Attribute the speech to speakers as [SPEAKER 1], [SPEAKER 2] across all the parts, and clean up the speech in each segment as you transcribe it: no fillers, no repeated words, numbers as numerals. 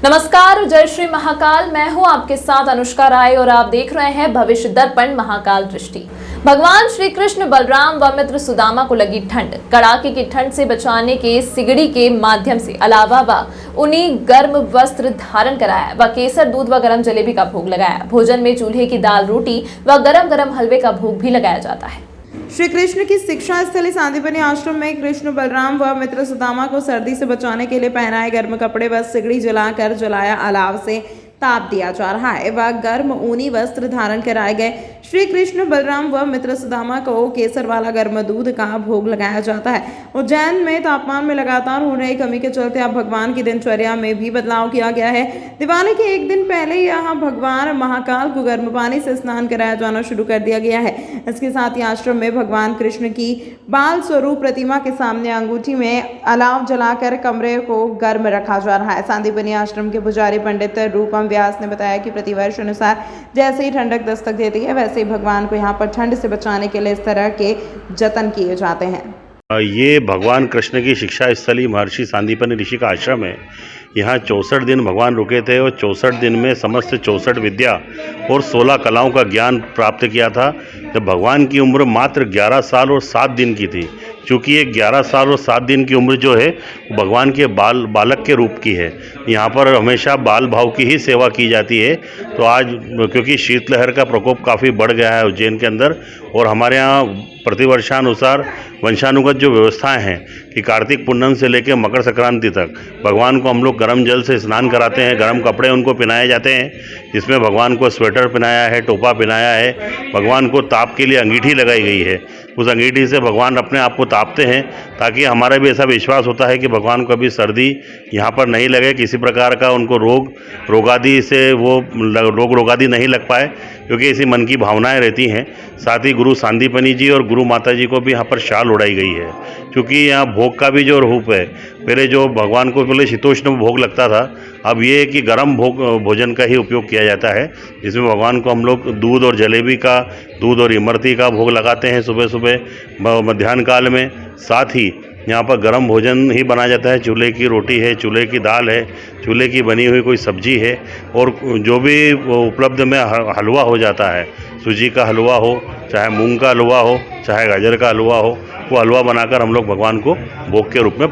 [SPEAKER 1] नमस्कार, जय श्री महाकाल। मैं हूं आपके साथ अनुष्का राय और आप देख रहे हैं भविष्य दर्पण महाकाल दृष्टि। भगवान श्री कृष्ण बलराम व मित्र सुदामा को लगी ठंड। कड़ाके की ठंड से बचाने के सिगड़ी के माध्यम से अलावा व उन्हीं गर्म वस्त्र धारण कराया व केसर दूध व गरम जलेबी का भोग लगाया। भोजन में चूल्हे की दाल रोटी व गरम गरम हलवे का भोग भी लगाया जाता है।
[SPEAKER 2] श्री कृष्ण की शिक्षा स्थली सांदीपनि आश्रम में कृष्ण बलराम व मित्र सुदामा को सर्दी से बचाने के लिए पहनाए गर्म कपड़े व सिगड़ी जलाकर जलाया अलाव से ताप दिया जा रहा है व गर्म ऊनी वस्त्र धारण कराए गए। श्री कृष्ण बलराम व मित्र सुदामा को केसर वाला गर्म दूध का भोग लगाया जाता है। उज्जैन में तापमान में लगातार हो रही कमी के चलते अब भगवान की दिनचर्या में भी बदलाव किया गया है। दिवाली के एक दिन पहले यहाँ भगवान महाकाल को गर्म पानी से स्नान कराया जाना शुरू कर दिया गया है। इसके साथ ही आश्रम में भगवान कृष्ण की बाल स्वरूप प्रतिमा के सामने अंगूठी में अलाव जलाकर कमरे को गर्म रखा जा रहा है। सांदीपनि आश्रम के पुजारी पंडित रूपम व्यास ने बताया कि प्रतिवर्ष अनुसार जैसे ही ठंडक दस्तक देती है वैसे ही भगवान को यहाँ पर ठंड से बचाने के लिए इस तरह के जतन किए जाते हैं।
[SPEAKER 3] ये भगवान कृष्ण की शिक्षा स्थली महर्षि सांदीपनि ऋषि का आश्रम है। यहाँ 64 दिन भगवान रुके थे और 64 दिन में समस्त 64 विद्या और 16 कलाओं का ज्ञान प्राप्त किया था। जब भगवान की उम्र मात्र 11 साल और 7 दिन की थी, क्योंकि ये 11 साल और 7 दिन की उम्र जो है वो भगवान के बालक के रूप की है। यहाँ पर हमेशा बाल भाव की ही सेवा की जाती है। तो आज क्योंकि शीतलहर का प्रकोप काफ़ी बढ़ गया है उज्जैन के अंदर, और हमारे यहाँ प्रतिवर्षानुसार वंशानुगत जो व्यवस्थाएं हैं कि कार्तिक पूर्णिमा से लेकर मकर संक्रांति तक भगवान को हम लोग गर्म जल से स्नान कराते हैं, गर्म कपड़े उनको पहनाए जाते हैं, जिसमें भगवान को स्वेटर पहनाया है, टोपा पहनाया है, भगवान को ताप के लिए अंगीठी लगाई गई है। उस अंगीठी से भगवान अपने आप को तापते हैं, ताकि हमारा भी ऐसा विश्वास होता है कि भगवान को कभी सर्दी यहाँ पर नहीं लगे, किसी प्रकार का उनको रोगादि से वो रोगादि नहीं लग पाए, क्योंकि ऐसी मन की भावनाएं रहती हैं। साथ ही गुरु सांदीपनि जी और गुरु माता जी को भी यहाँ पर शाल उड़ाई गई है, क्योंकि यहाँ भोग का भी जो रूप है, पहले जो भगवान को पहले शीतोष्ण भोग लगता था, अब ये है कि गर्म भोजन का ही उपयोग किया जाता है, जिसमें भगवान को हम लोग दूध और जलेबी का, दूध और इमरती का भोग लगाते हैं सुबह सुबह मध्याह्न काल में। साथ ही यहाँ पर गर्म भोजन ही बनाया जाता है। चूल्हे की रोटी है, चूल्हे की दाल है, चूल्हे की बनी हुई कोई सब्जी है, और जो भी उपलब्ध में हलवा हो जाता है, सूजी का हलवा हो, चाहे मूंग का हलवा हो, चाहे गाजर का हलवा हो, वो हलवा बनाकर हम लोग भगवान को भोग के रूप में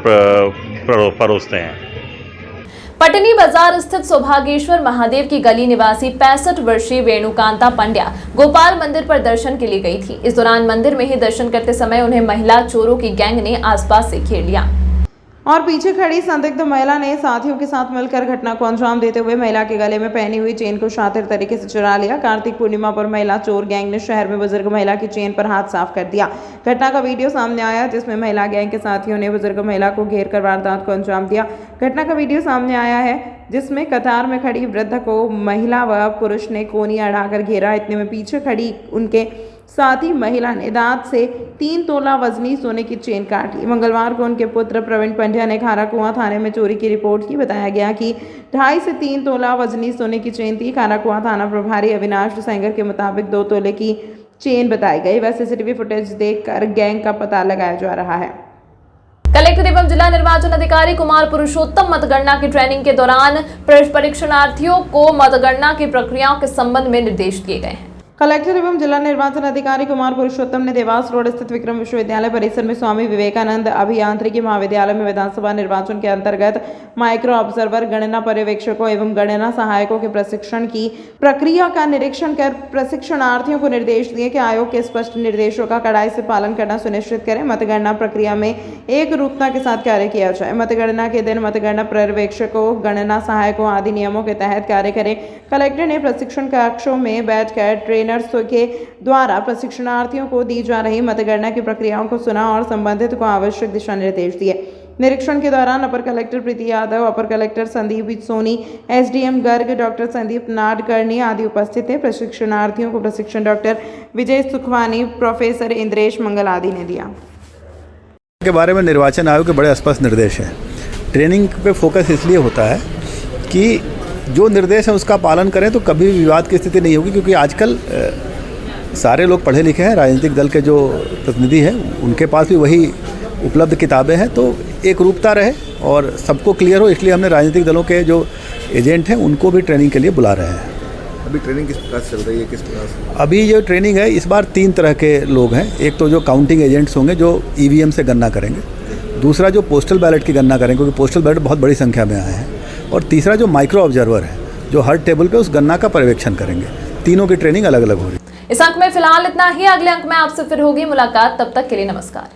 [SPEAKER 3] परोसते हैं।
[SPEAKER 1] पटनी बाजार स्थित सौभाग्येश्वर महादेव की गली निवासी 65 वर्षीय वेणुकांता पंड्या गोपाल मंदिर पर दर्शन के लिए गई थी। इस दौरान मंदिर में ही दर्शन करते समय उन्हें महिला चोरों की गैंग ने आसपास से घेर लिया
[SPEAKER 2] और पीछे खड़ी संदिग्ध महिला ने साथियों के साथ मिलकर घटना को अंजाम देते हुए महिला के गले में पहनी हुई चेन को शातिर तरीके से चुरा लिया। कार्तिक पूर्णिमा पर महिला चोर गैंग ने शहर में बुजुर्ग महिला की चेन पर हाथ साफ कर दिया। घटना का वीडियो सामने आया, जिसमें महिला गैंग के साथियों ने बुजुर्ग महिला को घेर कर वारदात को अंजाम दिया। घटना का वीडियो सामने आया है, जिसमें कतार में खड़ी वृद्ध को महिला व पुरुष ने कोनियां अड़ाकर घेरा। इतने में पीछे खड़ी उनके साथ ही महिला ने दांत से 3 तोला वजनी सोने की चेन काट ली। मंगलवार को उनके पुत्र प्रवीण पंड्या ने खाराकुआं थाने में चोरी की रिपोर्ट की। बताया गया कि 2.5 से 3 तोला वजनी सोने की चेन थी। खाराकुआं थाना प्रभारी अविनाश सेंगर के मुताबिक 2 तोले की चेन बताई गई। वह सीसीटीवी फुटेज देखकर गैंग का पता लगाया जा रहा है।
[SPEAKER 1] कलेक्टर एवं जिला निर्वाचन अधिकारी कुमार पुरुषोत्तम मतगणना की ट्रेनिंग के दौरान परीक्षणार्थियों को मतगणना की प्रक्रियाओं के संबंध में निर्देश दिए गए हैं।
[SPEAKER 2] कलेक्टर एवं जिला निर्वाचन अधिकारी कुमार पुरुषोत्तम ने देवास रोड स्थित विक्रम विश्वविद्यालय परिसर में स्वामी विवेकानंद अभियांत्रिकी महाविद्यालय में विधानसभा निर्वाचन के अंतर्गत माइक्रो ऑब्जर्वर, गणना पर्यवेक्षकों एवं गणना सहायकों के प्रशिक्षण की प्रक्रिया का निरीक्षण कर प्रशिक्षणार्थियों को निर्देश दिए कि आयोग के स्पष्ट निर्देशों का कड़ाई से पालन करना सुनिश्चित करें। मतगणना प्रक्रिया में एक रूपता के साथ कार्य किया जाए। मतगणना के दिन मतगणना पर्यवेक्षकों, गणना सहायकों आदि नियमों के तहत कार्य करें। कलेक्टर ने प्रशिक्षण कक्षों में बैठकर ट्रेनर्स के द्वारा प्रशिक्षणार्थियों को दी जा रही मतगणना की प्रक्रियाओं को सुना और संबंधित को आवश्यक दिशा निर्देश दिए। निरीक्षण के दौरान अपर कलेक्टर प्रीति यादव, अपर collector Sandeep Soni, SDM Garg doctor Sandeep Nadkarni आदि उपस्थित थे। प्रशिक्षणार्थियों को प्रशिक्षण डॉक्टर विजय सुखवानी, प्रोफेसर इंद्रेश मंगल आदि ने दिया।
[SPEAKER 4] के बारे में निर्वाचन आयोग के बड़े स्पष्ट निर्देश हैं। ट्रेनिंग पे फोकस इसलिए होता है कि जो निर्देश है उसका पालन करें तो कभी विवाद की स्थिति नहीं होगी, क्योंकि आजकल सारे लोग पढ़े लिखे हैं। राजनीतिक दल के जो प्रतिनिधि हैं उनके पास भी वही उपलब्ध किताबें हैं, तो एक रूपता रहे और सबको क्लियर हो, इसलिए हमने राजनीतिक दलों के जो एजेंट हैं उनको भी ट्रेनिंग के लिए बुला रहे हैं।
[SPEAKER 5] अभी ट्रेनिंग किस प्रकार से चल रही है, किस प्रकार से?
[SPEAKER 4] अभी जो ट्रेनिंग है इस बार 3 तरह के लोग हैं। एक तो जो काउंटिंग एजेंट्स होंगे जो ईवीएम से गणना करेंगे, दूसरा जो पोस्टल बैलेट की गणना करेंगे क्योंकि पोस्टल बैलेट बहुत बड़ी संख्या में आए हैं, और तीसरा जो माइक्रो ऑब्जर्वर है जो हर टेबल पे उस गणना का पर्यवेक्षण करेंगे। तीनों की ट्रेनिंग अलग अलग हो रही है।
[SPEAKER 1] इस अंक में फिलहाल इतना ही। अगले अंक में आपसे फिर होगी मुलाकात, तब तक के लिए नमस्कार।